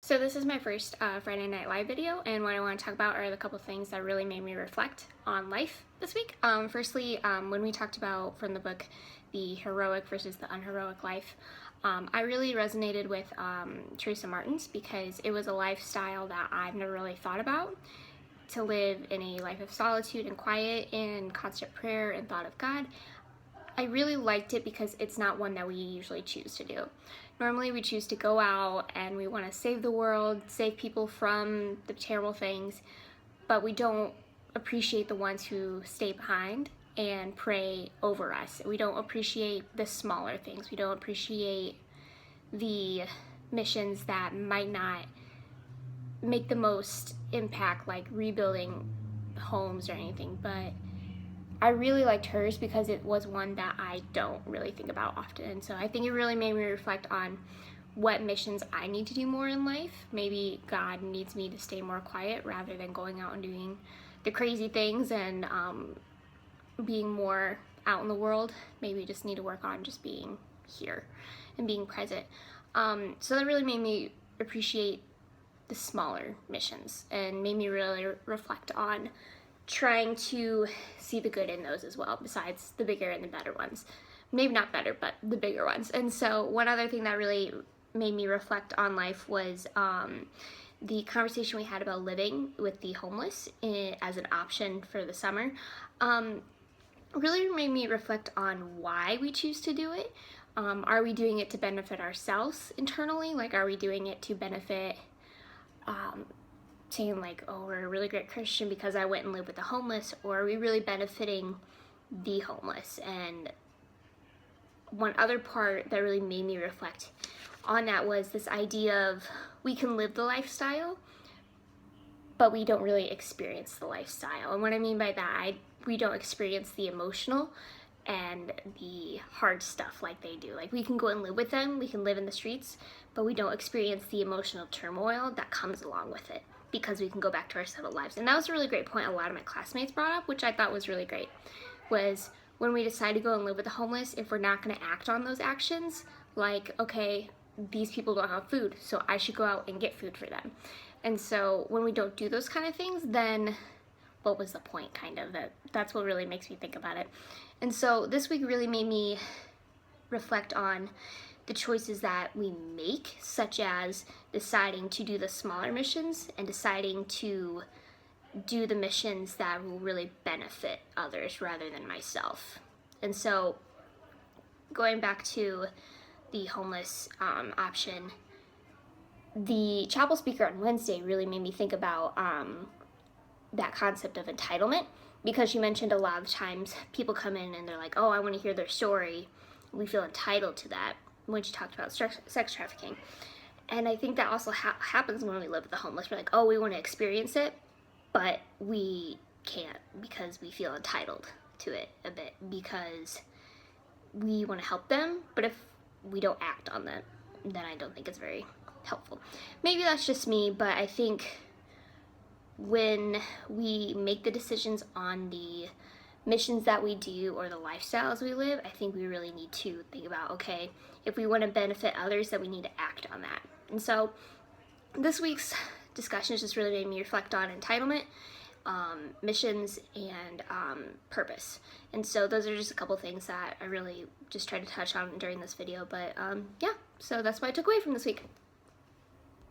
So this is my first Friday Night Live video, and what I want to talk about are the couple things that really made me reflect on life this week. Firstly, when we talked about from the book, the heroic versus the unheroic life, I really resonated with Teresa Martin's because it was a lifestyle that I've never really thought about, to live in a life of solitude and quiet and constant prayer and thought of God. I really liked it because it's not one that we usually choose to do. Normally we choose to go out and we want to save the world, save people from the terrible things, but we don't appreciate the ones who stay behind and pray over us. We don't appreciate the smaller things. We don't appreciate the missions that might not make the most impact, like rebuilding homes or anything, but I really liked hers because it was one that I don't really think about often. And so I think it really made me reflect on what missions I need to do more in life. Maybe God needs me to stay more quiet rather than going out and doing the crazy things and being more out in the world. Maybe just need to work on just being here and being present. So that really made me appreciate the smaller missions and made me really reflect on trying to see the good in those as well, besides the bigger and the better ones. Maybe not better, but the bigger ones. And so one other thing that really made me reflect on life was the conversation we had about living with the homeless as an option for the summer. Really made me reflect on why we choose to do it. Are we doing it to benefit ourselves internally? Like, are we doing it to benefit saying like, oh, we're a really great Christian because I went and lived with the homeless, or are we really benefiting the homeless? And one other part that really made me reflect on that was this idea of we can live the lifestyle, but we don't really experience the lifestyle. And what I mean by that, we don't experience the emotional and the hard stuff like they do. Like, we can go and live with them, we can live in the streets, but we don't experience the emotional turmoil that comes along with it, because we can go back to our settled lives. And that was a really great point a lot of my classmates brought up, which I thought was really great, was when we decide to go and live with the homeless, if we're not going to act on those actions, like, okay, these people don't have food, so I should go out and get food for them. And so when we don't do those kind of things, then what was the point, kind of? That's what really makes me think about it. And so this week really made me reflect on the choices that we make, such as deciding to do the smaller missions and deciding to do the missions that will really benefit others rather than myself. And so going back to the homeless option, the chapel speaker on Wednesday really made me think about that concept of entitlement, because she mentioned a lot of times people come in and they're like, oh, I want to hear their story. We feel entitled to that, when she talked about sex trafficking. And I think that also happens when we live with the homeless. We're like, oh, we want to experience it, but we can't because we feel entitled to it a bit, because we want to help them, but if we don't act on that, then I don't think it's very helpful. Maybe that's just me, but I think when we make the decisions on the missions that we do or the lifestyles we live, I think we really need to think about, okay, if we want to benefit others, then we need to act on that. And so this week's discussion has just really made me reflect on entitlement, missions, and purpose. And so those are just a couple things that I really just tried to touch on during this video. But yeah, so that's what I took away from this week.